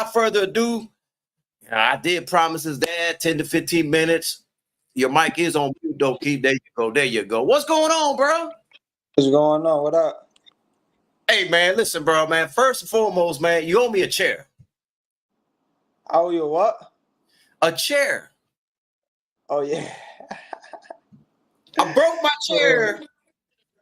without further ado, I did promise his dad 10 to 15 minutes. Your mic is on mute, though, Keith. There you go. There you go. What's going on, bro? What's going on? What up? Hey, man, listen, bro, man. First and foremost, man, you owe me a chair. I owe you what? A chair. Oh, yeah. I broke my chair.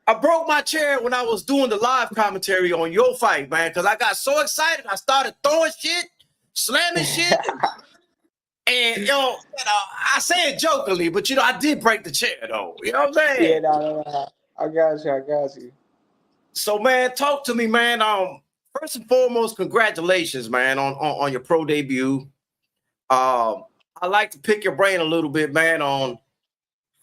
I broke my chair when I was doing the live commentary on your fight, man, because I got so excited. I started throwing shit, slamming shit. And, I say it jokingly, but, I did break the chair, though. You know what I'm saying? Yeah, no. I got you. So, man, talk to me, man. First and foremost, congratulations, man, on your pro debut. I like to pick your brain a little bit, man, on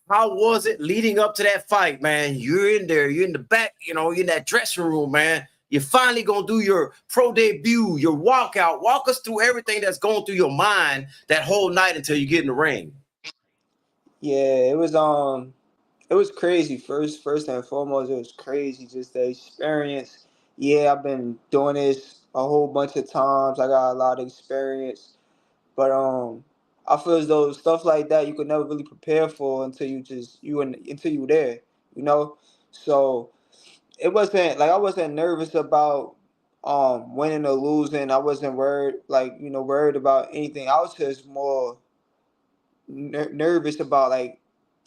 how was it leading up to that fight, man? You're in there, you're in the back, you're in that dressing room, man. You're finally gonna do your pro debut, your walkout. Walk us through everything that's going through your mind that whole night until you get in the ring. Yeah, it was crazy. First and foremost, it was crazy. Just the experience. Yeah, I've been doing this a whole bunch of times. I got a lot of experience, but I feel as though stuff like that you could never really prepare for until until you there. You know, so it wasn't like I wasn't nervous about winning or losing. I wasn't worried about anything. I was just more nervous about like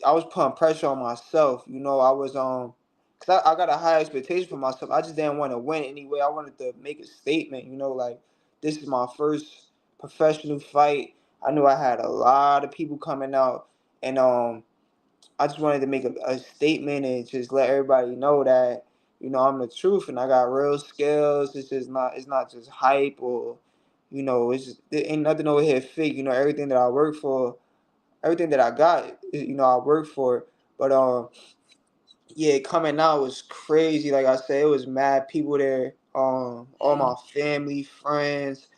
I was putting pressure on myself. I was cause I got a high expectation for myself. I just didn't want to win anyway. I wanted to make a statement. Like this is my first professional fight. I knew I had a lot of people coming out, and I just wanted to make a statement and just let everybody know that I'm the truth and I got real skills. It's not just hype or there ain't nothing over here fake. Everything that I work for, everything that I got, I worked for. But yeah, coming out was crazy. Like I said, it was mad people there. All my family, friends.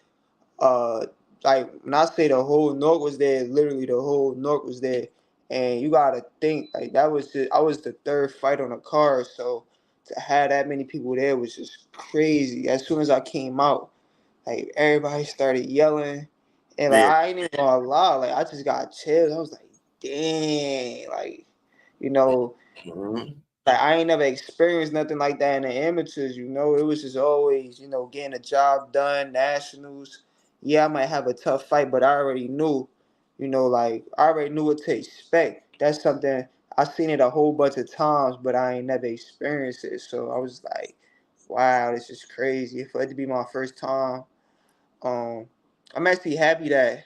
Uh, like when I say the whole North was there, literally the whole North was there. And you gotta think like that was just I was the third fight on the card, so to have that many people there was just crazy. As soon as I came out, like everybody started yelling, and like Yeah. I ain't even gonna lie, like I just got chills. I was like, dang, like you know, Mhm. like I ain't never experienced nothing like that in the amateurs. It was just always getting a job done, nationals. Yeah, I might have a tough fight, but I already knew, like I already knew what to expect. That's something I seen it a whole bunch of times, but I ain't never experienced it. So I was like, wow, this is crazy. For it to be my first time, um, I'm actually happy that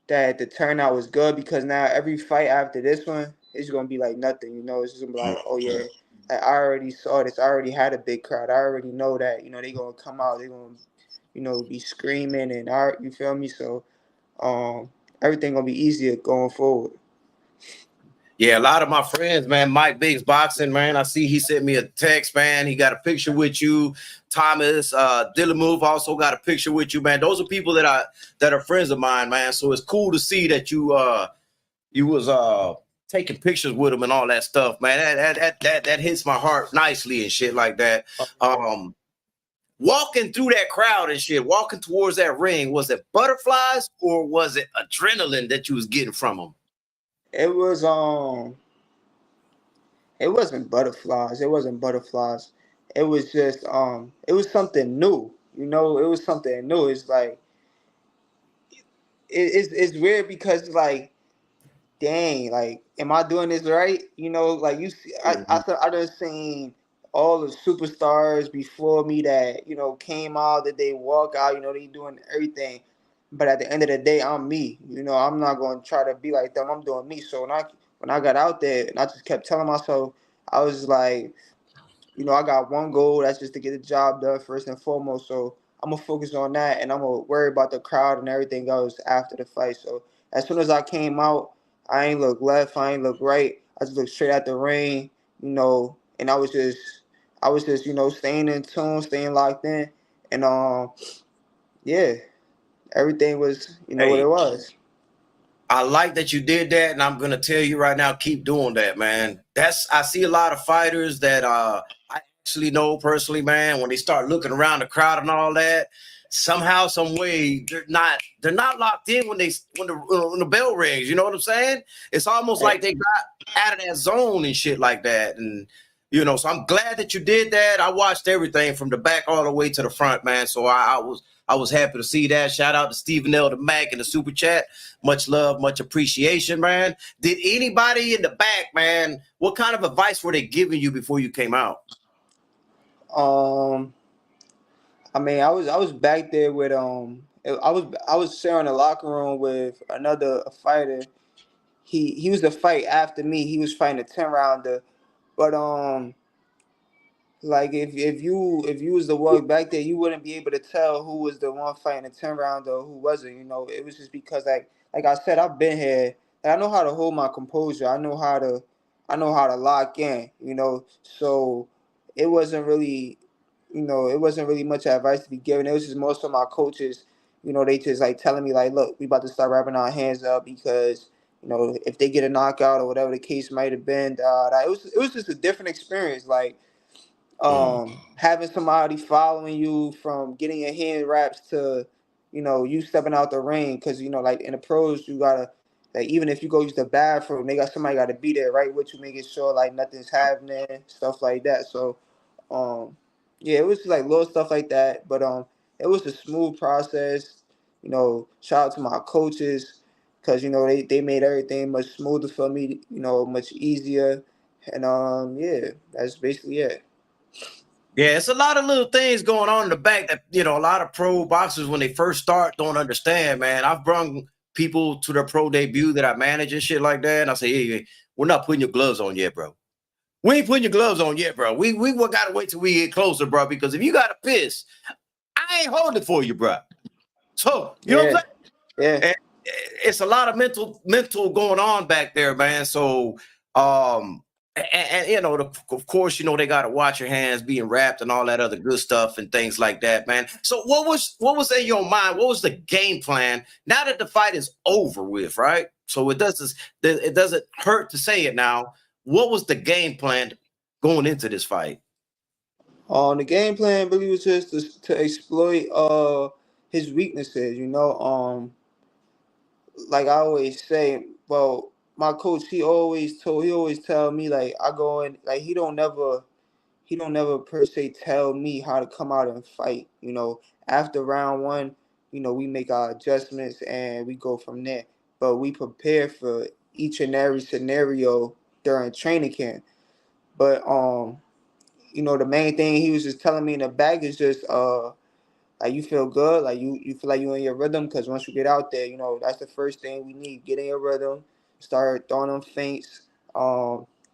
the turnout was good because now every fight after this one is gonna be like nothing. It's just gonna be like, oh yeah, I already saw this. I already had a big crowd. I already know that. They gonna come out. They gonna be screaming and you feel me. So everything gonna be easier going forward. Yeah, a lot of my friends, man. Mike Biggs boxing, man. I see he sent me a text, man. He got a picture with you. Thomas Dillamove also got a picture with you, man. Those are people that are friends of mine, man. So it's cool to see that you was taking pictures with them and all that stuff, man. That hits my heart nicely and shit like that. Walking through that crowd and shit, walking towards that ring, was it butterflies or was it adrenaline that you was getting from them? It was it wasn't butterflies. It wasn't butterflies. It was just it was something new. It was something new. It's like it's weird because like dang, like, am I doing this right? Like you see, I done seen all the superstars before me that came out, that they walk out, they doing everything, but at the end of the day, I'm me. I'm not gonna try to be like them. I'm doing me. So when I got out there, and I just kept telling myself, I was like, I got one goal. That's just to get the job done first and foremost. So I'm gonna focus on that, and I'm gonna worry about the crowd and everything else after the fight. So as soon as I came out, I ain't look left, I ain't look right. I just looked straight at the ring, and I was just staying in tune, staying locked in, and yeah, everything was what it Hey, was. I like that you did that, and I'm gonna tell you right now, keep doing that, man. I see a lot of fighters that I actually know personally, man. When they start looking around the crowd and all that, somehow, some way, they're not locked in when when the bell rings. You know what I'm saying? It's almost like they got out of that zone and shit like that. And so I'm glad that you did that. I watched everything from the back all the way to the front, man. So I was happy to see that. Shout out to Stephen L. the Mac in the super chat. Much love, much appreciation, man. Did anybody in the back, man? What kind of advice were they giving you before you came out? I mean, I was back there with I was sharing the locker room with another fighter. He was the fight after me. He was fighting a 10 rounder, but like if you was to walk back there, you wouldn't be able to tell who was the one fighting a 10 rounder or who wasn't. It was just because like I said, I've been here. And I know how to hold my composure. I know how to lock in. So it wasn't really it wasn't really much advice to be given. It was just most of my coaches. They just like telling me like, look, we about to start wrapping our hands up because if they get a knockout or whatever the case might have been, it was just a different experience. Like having somebody following you from getting your hand wraps to you stepping out the ring because like in the pros you gotta like even if you go use the bathroom they got somebody got to be there right with you making sure like nothing's happening stuff like that. So um yeah, it was just like little stuff like that, but it was a smooth process. Shout out to my coaches because they made everything much smoother for me, much easier. And yeah, that's basically it. Yeah, it's a lot of little things going on in the back that a lot of pro boxers when they first start don't understand, man. I've brung people to their pro debut that I manage and shit like that, and I say, hey, we're not putting your gloves on yet, bro. We ain't putting your gloves on yet, bro. We gotta wait till we get closer, bro. Because if you got a piss, I ain't holding it for you, bro. So you know what I'm Yeah, saying? yeah. And it's a lot of mental going on back there, man. So and of course, they got to watch your hands being wrapped and all that other good stuff and things like that, man. So what was in your mind? What was the game plan now that the fight is over with, right? So it doesn't hurt to say it now. What was the game plan going into this fight? The game plan really was just to exploit his weaknesses. Like I always say, well, my coach he always tell me like I go in like he don't never per se tell me how to come out and fight. After round one, we make our adjustments and we go from there. But we prepare for each and every scenario during training camp. But the main thing he was just telling me in the back is just like you feel good, like you feel like you in your rhythm because once you get out there, that's the first thing we need. Get in your rhythm, start throwing them feints,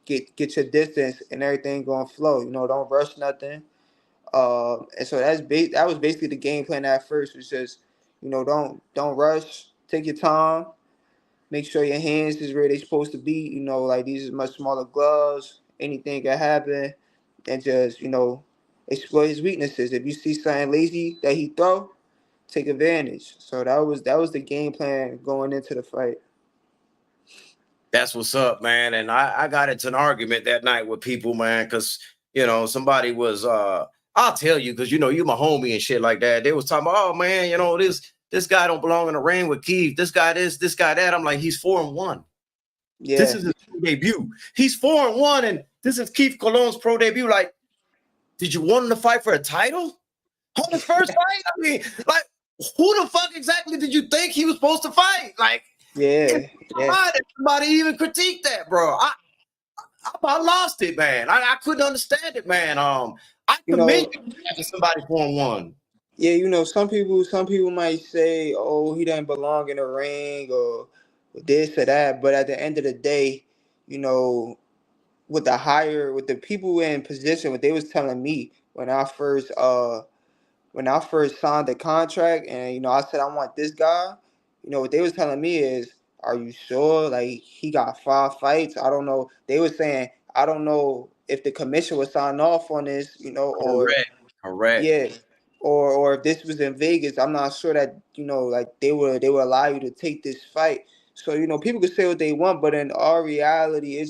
get your distance and everything going to flow. Don't rush nothing. And so that was basically the game plan at first was just don't rush, take your time, make sure your hands is where they supposed to be. Like these is much smaller gloves. Anything can happen, and just exploit his weaknesses. If you see something lazy that he throw, take advantage. So that was the game plan going into the fight. That's what's up, man. And I got into an argument that night with people, man, because somebody was I'll tell you, because you my homie and shit like that. They was talking about, oh man, this guy don't belong in the ring with Keith. This guy this guy that. I'm like, he's 4-1. This Yeah, is his pro debut. He's 4-1, and this is Keith Cologne's pro debut. Like, did you want him to fight for a title on his first fight? I mean, like, who the fuck exactly did you think he was supposed to fight? Like, yeah, yeah. somebody even critique that, bro. I lost it, man. I couldn't understand it, man. I You commend know, you for having somebody 4-1. yeah. Some people might say, oh, he doesn't belong in the ring or this or that. But at the end of the day, you know, with the people in position, what they was telling me when I first signed the contract and I said I want this guy, what they was telling me is, are you sure? Like he got 5 fights. I don't know. They were saying I don't know if the commission was sign off on this, or Correct. Correct. yeah, or if this was in Vegas. I'm not sure that like they would allow you to take this fight. So people can say what they want, but in our reality, it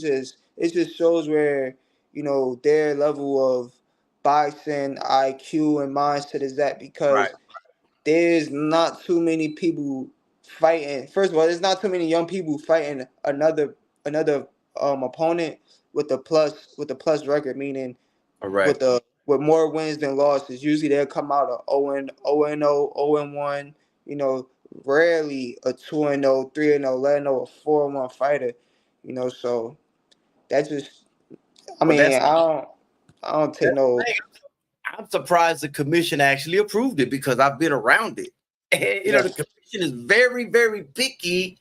just shows where their level of boxing IQ and mindset is at Right. because there's not too many people fighting. First of all, there's not too many young people fighting another opponent with the plus record, meaning with Correct. the with more wins than losses. Usually they'll come out a 0-0, 0-1. You know, rarely a 2-0, 3-0, letting know a 4-1 fighter. You know, so that's just. I But mean, I don't take that's no. the thing. I'm surprised the commission actually approved it because I've been around it. And, Yeah, the commission is very, very picky,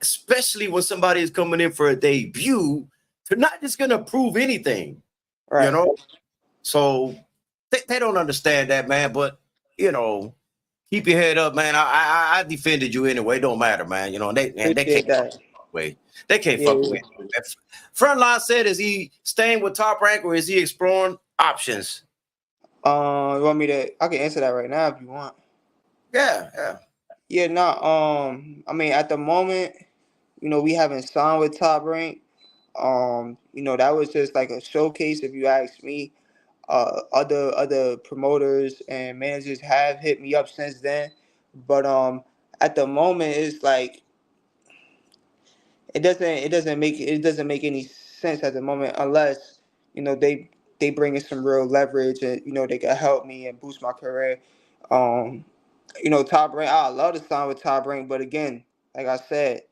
especially when somebody is coming in for a debut. They're not just going to approve anything, you right. know. So they don't understand that, man. But you know, keep your head up, man. I defended you anyway. It don't matter, man. They can't Appreciate that. way. They can't Yeah, fuck yeah. with me. Frontline said, is he staying with Top Rank or is he exploring options? You want me to? I can answer that right now if you want. Yeah, yeah. Yeah, no. I mean, at the moment, we haven't signed with Top Rank. That was just like a showcase, if you ask me. Other promoters and managers have hit me up since then, but at the moment, it's like it doesn't make any sense at the moment unless they bring in some real leverage and they can help me and boost my career. Um, Top Rank, I love to sign with Top Rank, but again, like I said,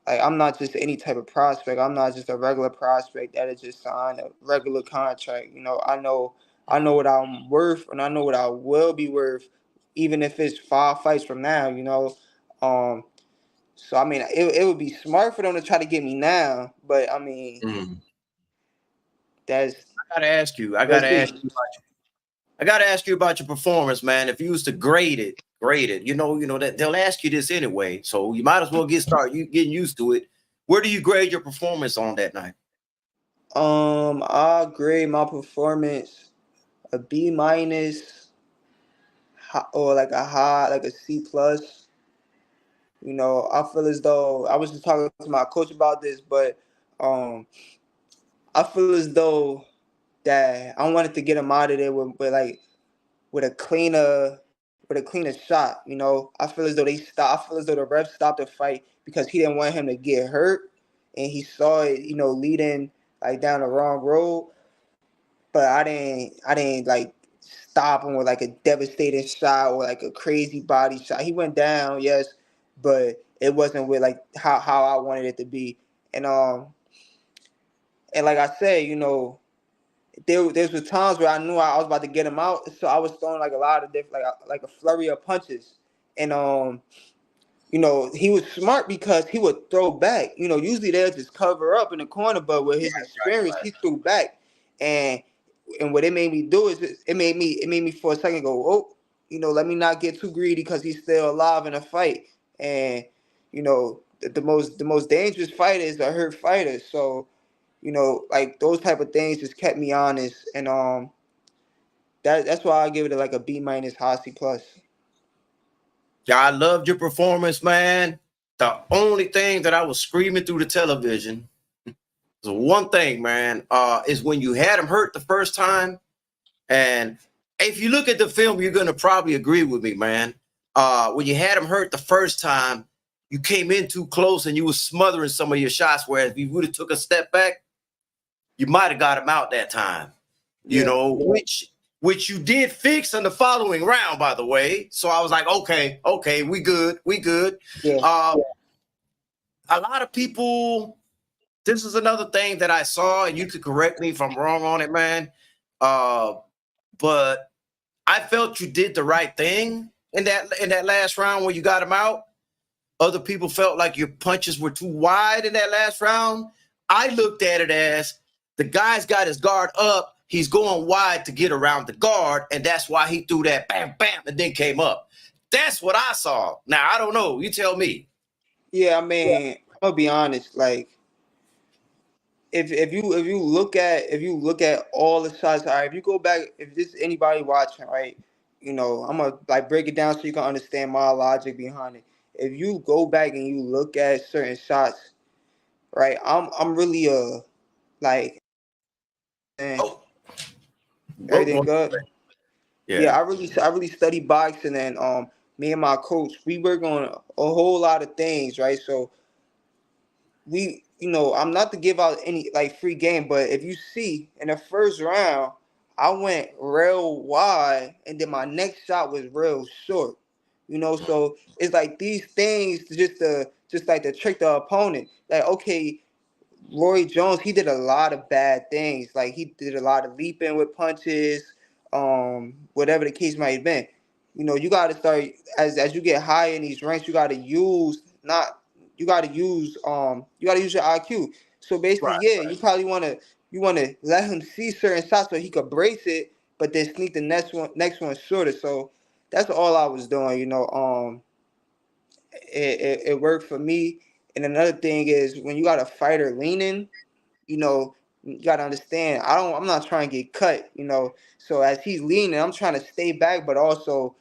like I'm not just any type of prospect. I'm not just a regular prospect that is just signed a regular contract. I know what I'm worth, and I know what I will be worth, even if it's 5 fights from now. Um, so I mean, it would be smart for them to try to get me now, but I mean, Mm. that's I gotta ask you. I we'll gotta see. ask you. I gotta ask you about your performance, man. If you was to grade it. You know that they'll ask you this anyway, so you might as well get started. You getting used to it. Where do you grade your performance on that night? I'll grade my performance a B minus, or like a high, like a C plus. I feel as though I was just talking to my coach about this, but um, I feel as though that I wanted to get him out of there with a cleaner shot. I feel as though they stop. I feel as though the refs stopped the fight because he didn't want him to get hurt, and he saw it, leading like down the wrong road. But I didn't like stop him with like a devastating shot or like a crazy body shot. He went down, yes, but it wasn't with like how I wanted it to be. And like I said, there was times where I knew I was about to get him out, so I was throwing like a lot of different, like a flurry of punches, and he was smart because he would throw back. Usually they'll just cover up in the corner, but with his experience, he threw back, and what it made me do is it made me for a second go, oh, let me not get too greedy because he's still alive in a fight, and the most dangerous fighter is a hurt fighter, so like those type of things just kept me honest, and that's why I give it like a B minus, high C plus. Yeah, I loved your performance, man. The only thing that I was screaming through the television was one thing, man. Is when you had him hurt the first time. And if you look at the film, you're gonna probably agree with me, man. When you had him hurt the first time, you came in too close and you was smothering some of your shots. Whereas if you would have took a step back, you might have got him out that time. Yeah, Which you did fix in the following round, by the way. So I was like, okay, we good, we good. yeah, Uh, a lot of people. This is another thing that I saw, and you could correct me if I'm wrong on it, man. Uh, but I felt you did the right thing in that last round when you got him out. Other people felt like your punches were too wide in that last round. I looked at it as the guy's got his guard up. He's going wide to get around the guard, and that's why he threw that bam, bam, and then came up. That's what I saw. Now I don't know. You tell me. yeah. I mean, I'm gonna be honest. Like, if you look at all the shots, all right. If you go back, if this anybody watching, right, I'm gonna like break it down so you can understand my logic behind it. If you go back and you look at certain shots, right, I'm really like, man, Oh, broke everything one. good. Yeah. I really study boxing, and me and my coach, we work on a whole lot of things, right? So we, I'm not to give out any like free game, but if you see in the first round, I went real wide, and then my next shot was real short. So it's like these things just like to trick the opponent. Like, okay, Roy Jones, he did a lot of bad things. Like, he did a lot of leaping with punches, whatever the case might have been. You got to start as you get higher in these ranks. You got to use your IQ. So basically, Right. yeah, you want to let him see certain shots so he could brace it, but then sneak the next one shorter. So that's all I was doing. It worked for me. And another thing is when you got a fighter leaning, you gotta understand. I'm not trying to get cut. So as he's leaning, I'm trying to stay back, but also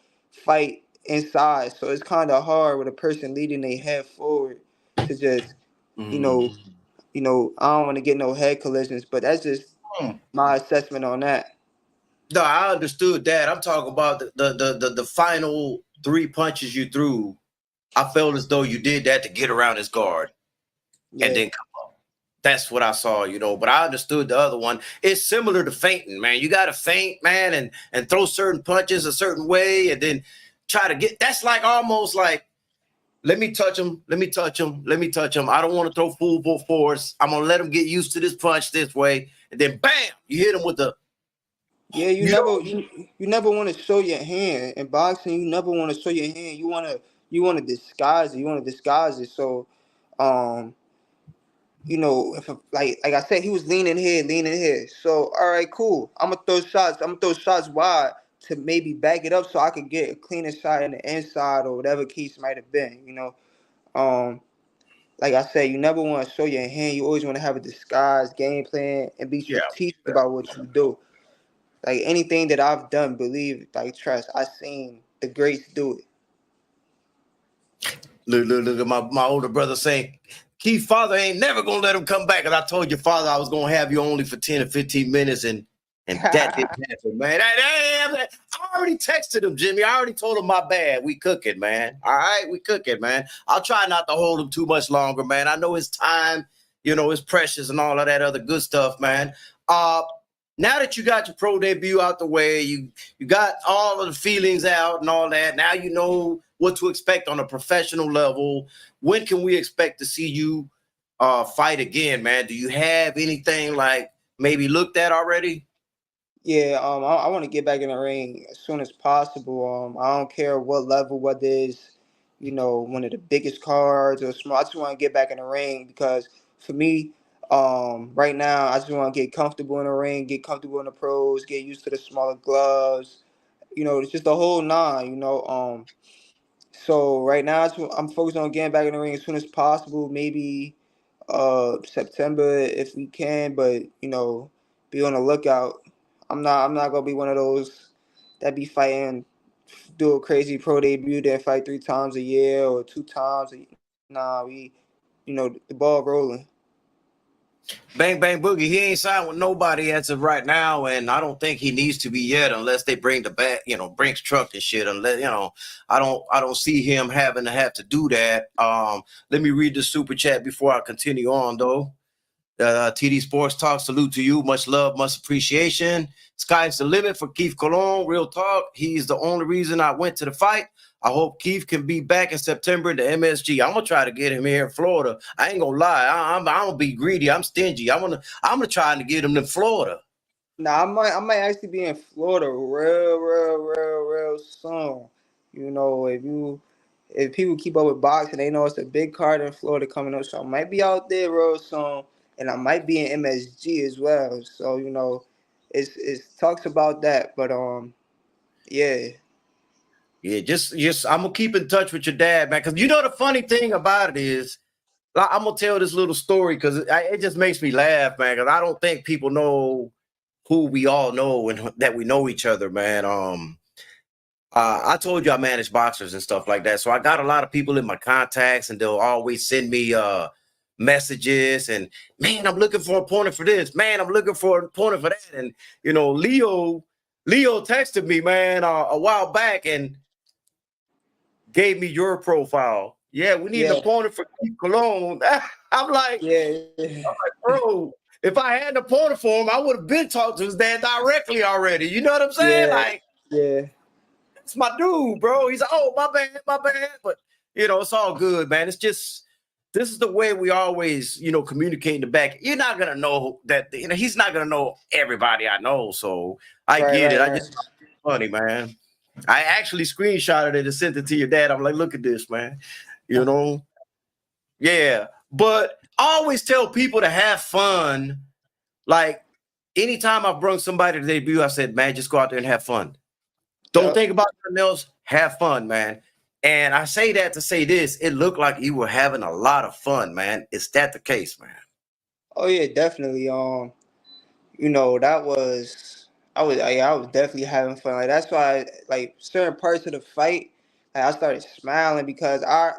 fight inside. So it's kind of hard with a person leading their head forward to just, you Mm. know, I don't want to get no head collisions, but that's just Mm. my assessment on that. No, I understood that. I'm talking about the final three punches you threw. I felt as though you did that to get around his guard and Yeah. then come up. That's what I saw, But I understood the other one. It's similar to fainting, man. You got to feint, man, and throw certain punches a certain way, and then try to get. That's like almost like, let me touch him, let me touch him, let me touch him. I don't want to throw full force. I'm gonna let him get used to this punch this way, and then bam, you hit him with the. Yeah, you You never know, you never want to show your hand in boxing. You never want to show your hand. You want to disguise it. You want to disguise it. So, um, if like I said, he was leaning here, leaning here. So all right, cool. I'm gonna throw shots. I'm gonna throw shots wide to maybe back it up so I could get a cleaner shot in the inside or whatever case might have been. Um, like I said, you never want to show your hand. You always want to have a disguised game plan and be yeah. strategic about what you do. Like anything that I've done, believe, like trust, I seen the greats do it. Look at my older brother saying, Keith, father ain't never gonna let him come back. And I told your father I was gonna have you only for 10 or 15 minutes, and that didn't happen, man. I already texted him, Jimmy. I already told him my bad. We cooking, man. All right, we cooking, man. I'll try not to hold him too much longer, man. I know his time, is precious and all of that other good stuff, man. Now that you got your pro debut out the way, you got all of the feelings out and all that. Now you know what to expect on a professional level. When can we expect to see you fight again, man? Do you have anything like maybe looked at already? Yeah, I want to get back in the ring as soon as possible. I don't care what level, whether it's, one of the biggest cards or small. I just want to get back in the ring because for me, right now, I just want to get comfortable in the ring, get comfortable in the pros, get used to the smaller gloves. It's just the whole nine. So right now, I'm focused on getting back in the ring as soon as possible. Maybe September if we can, but be on the lookout. I'm not gonna be one of those that be fighting, do a crazy pro debut, then fight 3 times a year or 2 times. Nah, the ball rolling. Bang Bang Boogie, he ain't signed with nobody as of right now, and I don't think he needs to be yet unless they bring the back, Brinks truck and shit. Unless I don't see him having to have to do that. Let me read the super chat before I continue on, though. TD Sports Talk, salute to you. Much love, much appreciation. Sky's the limit for Keith Cologne. Real talk. He's the only reason I went to the fight. I hope Keith can be back in September in the MSG. I'm gonna try to get him here in Florida. I ain't gonna lie. I'm gonna be greedy. I'm stingy. I'm gonna try to get him to Florida. Nah, I might actually be in Florida real soon. If people keep up with boxing, they know it's a big card in Florida coming up. So I might be out there real soon, and I might be in MSG as well. So it's talks about that, but yeah. Yeah, just I'm gonna keep in touch with your dad, man. Because the funny thing about it is, I'm gonna tell this little story because it just makes me laugh, man. Because I don't think people know who we all know and that we know each other, man. I told you I manage boxers and stuff like that, so I got a lot of people in my contacts, and they'll always send me messages and, man, I'm looking for a opponent for this. Man, I'm looking for an opponent for that. And Leo Leo texted me, man, a while back and gave me your profile. Yeah, we need an Yeah, opponent for Keith Cologne. I'm like, yeah, bro, if I had an opponent for him, I would have been talking to his dad directly already. You know what I'm saying? yeah, Like, yeah. it's my dude, bro. He's like, oh, my bad, my bad. But, it's all good, man. It's just, this is the way we always, communicate in the back. You're not going to know that, he's not going to know everybody I know. So I Right, get it. right, I just, right. funny, man. I actually screenshotted it and sent it to your dad. I'm like, look at this, man. You know, yeah. But I always tell people to have fun. Like anytime I bring somebody to debut, I said, man, just go out there and have fun. Don't Yep. think about nothing else. Have fun, man. And I say that to say this. It looked like you were having a lot of fun, man. Is that the case, man? Oh yeah, definitely. That was I was definitely having fun. Like that's why like certain parts of the fight, like I started smiling because I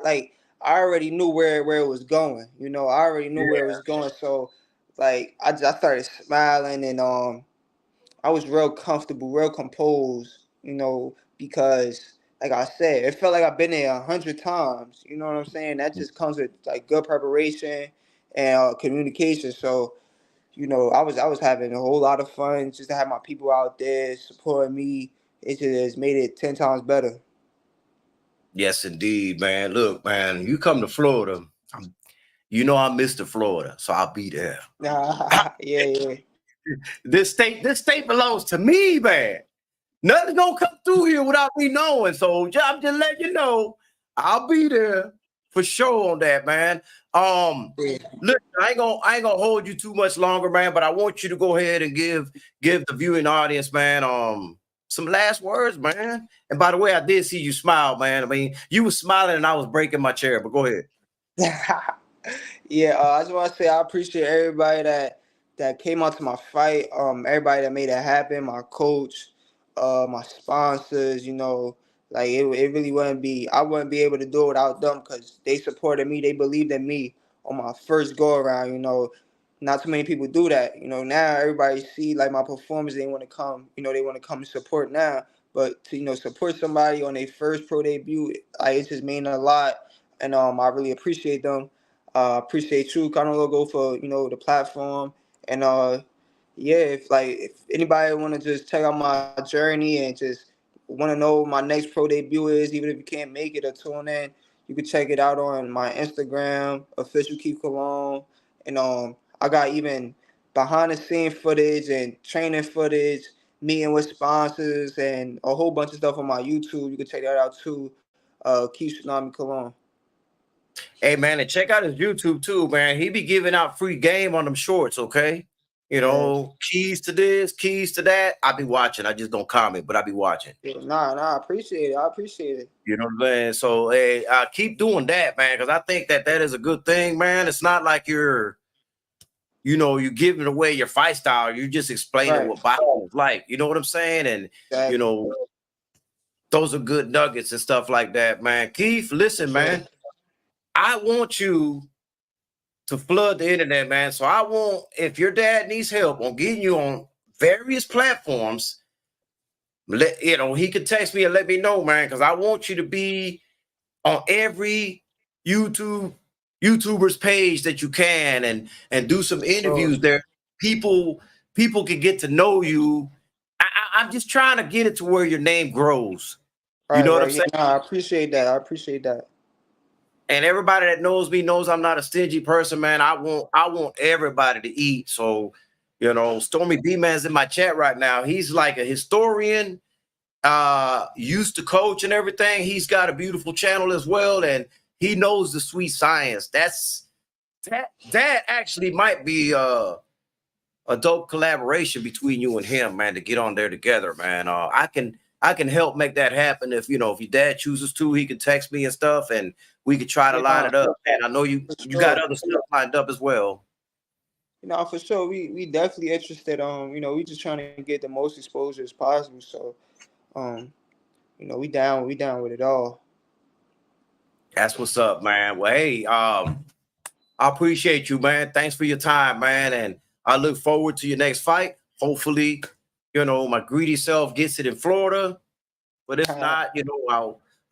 already knew where it was going. I already knew where it was going. So like I started smiling and I was real comfortable, real composed, because like I said, it felt like I've been there 100 times. You know what I'm saying? That just comes with like good preparation and communication. So I was having a whole lot of fun just to have my people out there supporting me. It just made it 10 times better. Yes, indeed, man. Look, man, you come to Florida. I'm Mr. Florida, so I'll be there. Nah, yeah, yeah. This state belongs to me, man. Nothing's gonna come through here without me knowing. So I'm just letting you know, I'll be there for sure on that, man. Yeah. Look, I ain't gonna hold you too much longer, man. But I want you to go ahead and give the viewing audience, man, some last words, man. And by the way, I did see you smile, man. I mean, you were smiling and I was breaking my chair, but go ahead. Yeah, I just want to say I appreciate everybody that came out to my fight. Everybody that made it happen. My coach, my sponsors. Like it really wouldn't be. I wouldn't be able to do it without them because they supported me. They believed in me on my first go around. Not too many people do that. Now everybody see like my performance. They want to come. They want to come and support now. But to support somebody on their first pro debut, like it just mean a lot, and I really appreciate them. Appreciate you, Conor Logo, for the platform, and yeah, if anybody want to just check out my journey and just want to know what my next pro debut is, even if you can't make it or tune in, you can check it out on my Instagram, official Keith Cologne, and I got even behind the scene footage and training footage, meeting with sponsors, and a whole bunch of stuff on my YouTube. You can check that out too, Keith Tsunami Cologne. Hey, man, and check out his YouTube too, man. He be giving out free game on them shorts, okay? Yeah. Keys to this, keys to that. I be watching. I just don't comment, but I be watching. Yeah, nah, I appreciate it. I appreciate it. You know what I'm saying? So, hey, keep doing that, man, because I think that is a good thing, man. It's not like you're giving away your fight style. You're just explaining Right. what boxing is like. You know what I'm saying? And, you Exactly. know, those are good nuggets and stuff like that, man. Keith, For listen, sure. man, I want you to flood the internet, man. So I want, if your dad needs help on getting you on various platforms, he could text me and let me know, man, because I want you to be on every YouTube YouTuber's page that you can and do some For sure. interviews there. People can get to know you. I'm just trying to get it to where your name grows. You Right, know what I'm right. Yeah, saying? nah, I appreciate that. I appreciate that. And everybody that knows me knows I'm not a stingy person, man. I want everybody to eat. So, Stormy B Man's in my chat right now. He's like a historian, used to coach and everything. He's got a beautiful channel as well, and he knows the sweet science. That actually might be a dope collaboration between you and him, man, to get on there together, man. I can help make that happen if your dad chooses to. He can text me and stuff, and we could try to Yeah, line nah, it up. And I know you for you got sure. other stuff lined up as well. For sure. We definitely interested. We just trying to get the most exposure as possible. So, um, we down with it all. That's what's up, man. Well, hey, I appreciate you, man. Thanks for your time, man, and I look forward to your next fight. Hopefully, my greedy self gets it in Florida. But if not,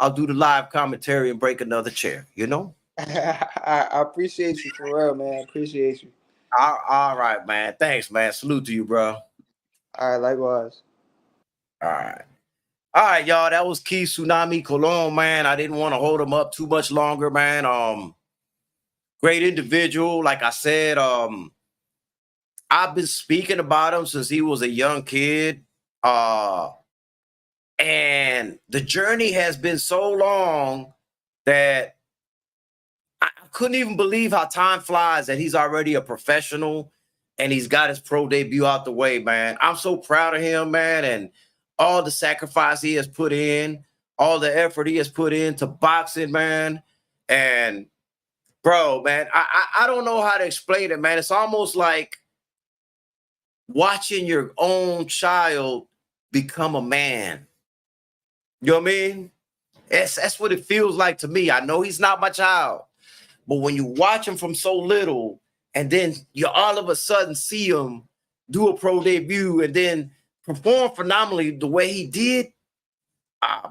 I'll do the live commentary and break another chair. I appreciate you for real, man. Appreciate you. All right, man. Thanks, man. Salute to you, bro. All right, likewise. All right. All right, y'all. That was Key Tsunami Colon, man. I didn't want to hold him up too much longer, man. Great individual. Like I said, I've been speaking about him since he was a young kid. And the journey has been so long that I couldn't even believe how time flies that he's already a professional and he's got his pro debut out the way, man. I'm so proud of him, man, and all the sacrifice he has put in, all the effort he has put into boxing, man. And bro, man, I don't know how to explain it, man. It's almost like watching your own child become a man. You know what I mean? That's what it feels like to me. I know he's not my child, but when you watch him from so little, and then you all of a sudden see him do a pro debut and then perform phenomenally the way he did,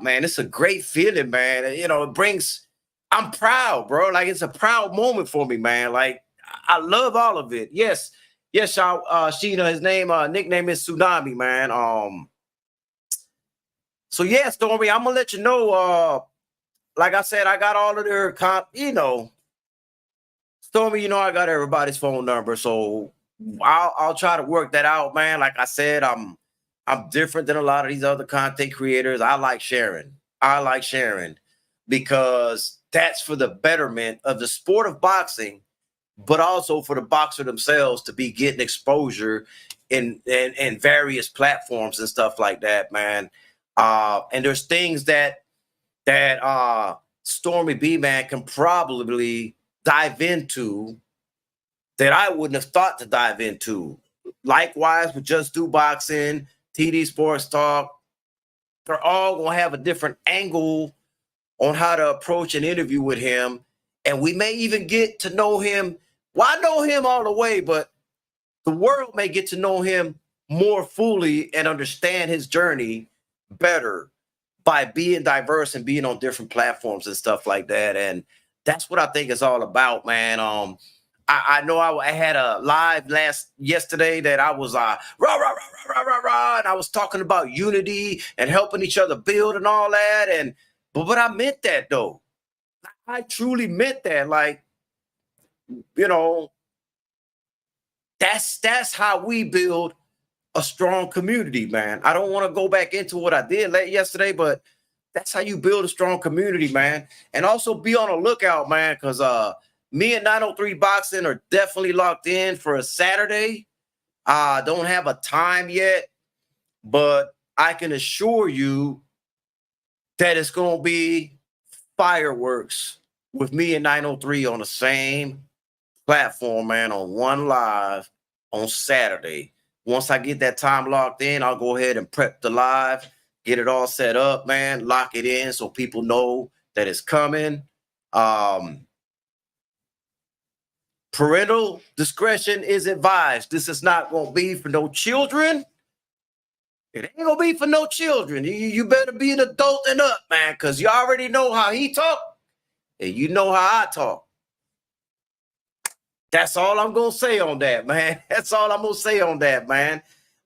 man, it's a great feeling, man. It brings. I'm proud, bro. Like it's a proud moment for me, man. Like I love all of it. Yes, y'all. Sheena, his nickname is Tsunami, man. So yeah, Stormy, I'm gonna let you know. Like I said, I got all of their Stormy, I got everybody's phone number, so I'll try to work that out, man. Like I said, I'm different than a lot of these other content creators. I like sharing. Because that's for the betterment of the sport of boxing, but also for the boxer themselves to be getting exposure in various platforms and stuff like that, man. And there's things that Stormy B man can probably dive into that I wouldn't have thought to dive into. Likewise with Just Do Boxing, TD Sports Talk, they're all gonna have a different angle on how to approach an interview with him. And we may even get to know him. Well, I know him all the way, but the world may get to know him more fully and understand his journey better by being diverse and being on different platforms and stuff like that. And that's what I think it's all about, man. I know I had a live yesterday that I was rah, rah, rah, rah, rah, rah, and I was talking about unity and helping each other build and all that. But I meant that though. I truly meant that. Like, that's how we build a strong community, man. I don't want to go back into what I did yesterday, but that's how you build a strong community, man. And also be on the lookout, man, because me and 903 Boxing are definitely locked in for a Saturday. Don't have a time yet, but I can assure you that it's going to be fireworks with me and 903 on the same platform, man, on one live on Saturday. Once I get that time locked in, I'll go ahead and prep the live, get it all set up, man, lock it in so people know that it's coming. Parental discretion is advised. This is not going to be for no children. It ain't going to be for no children. You better be an adult and up, man, because you already know how he talk and you know how I talk. That's all I'm going to say on that, man. That's all I'm going to say on that, man.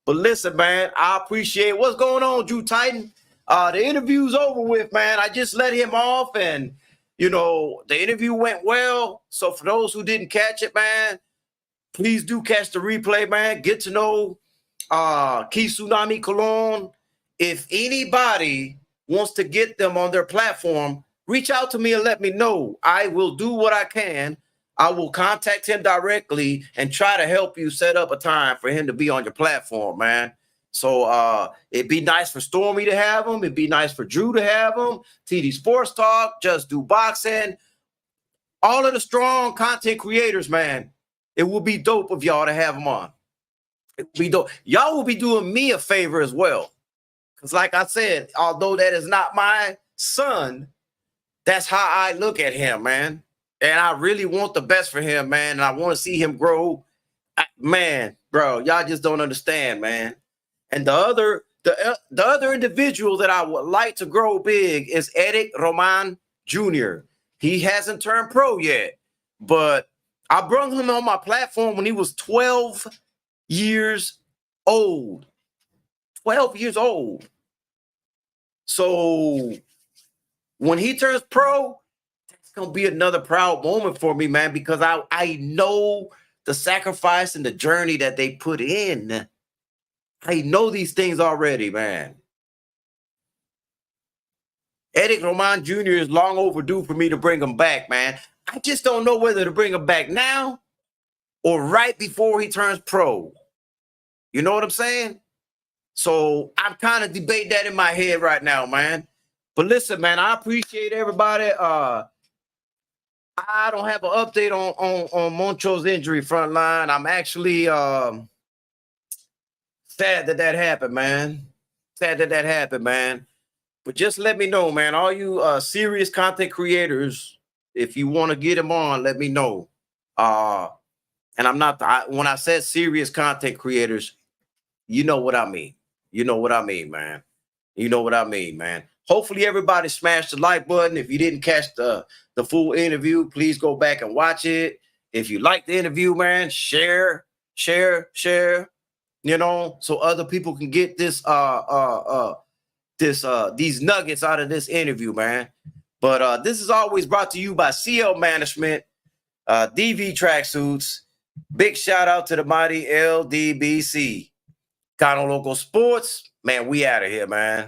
But listen, man, I appreciate what's going on, Drew Titan. The interview's over with, man. I just let him off and, the interview went well. So for those who didn't catch it, man, please do catch the replay, man. Get to know Key Tsunami Cologne. If anybody wants to get them on their platform, reach out to me and let me know. I will do what I can. I will contact him directly and try to help you set up a time for him to be on your platform, man. So it'd be nice for Stormy to have him. It'd be nice for Drew to have him. TD Sports Talk, Just Do Boxing. All of the strong content creators, man. It would be dope of y'all to have them on. It would be dope. Y'all will be doing me a favor as well. Because like I said, although that is not my son, that's how I look at him, man. And I really want the best for him, man. And I want to see him grow. Man, bro, y'all just don't understand, man. And the other individual that I would like to grow big is Eric Roman Jr. He hasn't turned pro yet, but I brought him on my platform when he was 12 years old. 12 years old. So when he turns pro, that's gonna be another proud moment for me, man, because I know the sacrifice and the journey that they put in. I know these things already, man. Eric Roman Jr. is long overdue for me to bring him back, man. I just don't know whether to bring him back now or right before he turns pro. You know what I'm saying? So I'm kind of debating that in my head right now, man. But listen, man, I appreciate everybody. I don't have an update on Moncho's injury front line. I'm actually sad that happened, man. Sad that happened, man. But just let me know, man. All you serious content creators, if you want to get them on, let me know. And I'm not when I said serious content creators, you know what I mean. You know what I mean, man. You know what I mean, man. Hopefully everybody smashed the like button. If you didn't catch the full interview, please go back and watch it. If you like the interview, man, share, you know, so other people can get this these nuggets out of this interview, man. But this is always brought to you by CL Management, DV Tracksuits. Big shout out to the mighty LDBC. Kano Local Sports, man, we out of here, man.